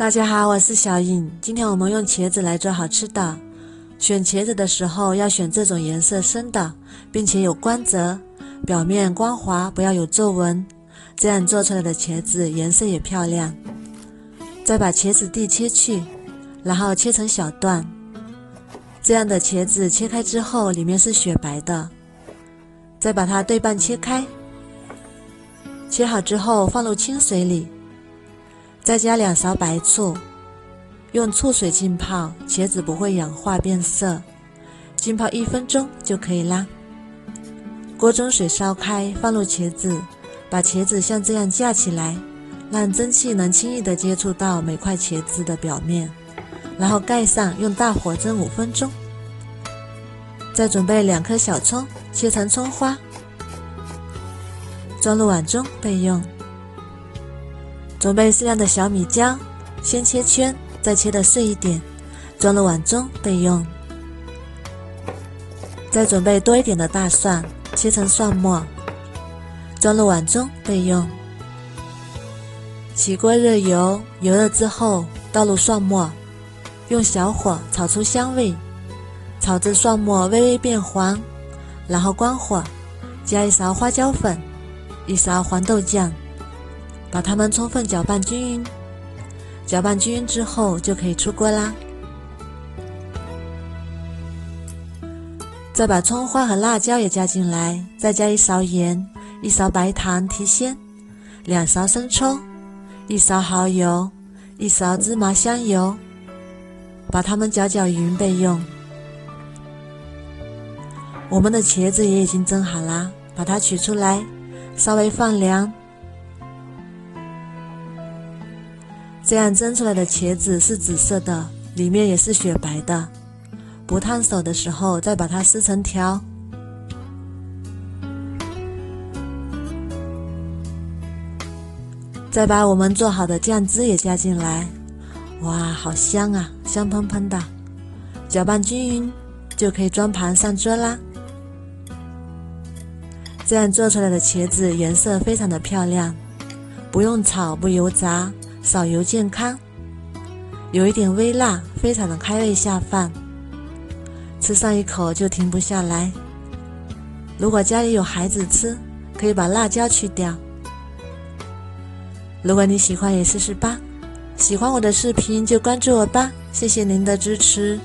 大家好，我是小颖。今天我们用茄子来做好吃的。选茄子的时候要选这种颜色深的，并且有光泽，表面光滑，不要有皱纹，这样做出来的茄子颜色也漂亮。再把茄子蒂切去，然后切成小段。这样的茄子切开之后，里面是雪白的。再把它对半切开，切好之后放入清水里。再加2勺白醋，用醋水浸泡，茄子不会氧化变色，浸泡1分钟就可以啦。锅中水烧开，放入茄子，把茄子像这样架起来，让蒸汽能轻易地接触到每块茄子的表面，然后盖上，用大火蒸5分钟。再准备2颗小葱，切成葱花，装入碗中备用。准备适量的小米椒，先切圈，再切得碎一点，装入碗中备用。再准备多一点的大蒜，切成蒜末，装入碗中备用。起锅热油，油热之后倒入蒜末，用小火炒出香味，炒至蒜末微微变黄，然后关火，加1勺花椒粉，1勺黄豆酱，把它们充分搅拌均匀。搅拌均匀之后就可以出锅啦。再把葱花和辣椒也加进来，再加1勺盐，1勺白糖提鲜，2勺生抽，1勺蚝油，1勺芝麻香油，把它们搅匀备用。我们的茄子也已经蒸好啦，把它取出来，稍微放凉。这样蒸出来的茄子是紫色的，里面也是雪白的。不烫手的时候再把它撕成条。再把我们做好的酱汁也加进来，哇，好香啊，香喷喷的。搅拌均匀就可以装盘上桌啦。这样做出来的茄子颜色非常的漂亮，不用炒，不油炸，少油健康，有一点微辣，非常的开胃下饭，吃上一口就停不下来。如果家里有孩子吃，可以把辣椒去掉。如果你喜欢也试试吧，喜欢我的视频就关注我吧，谢谢您的支持。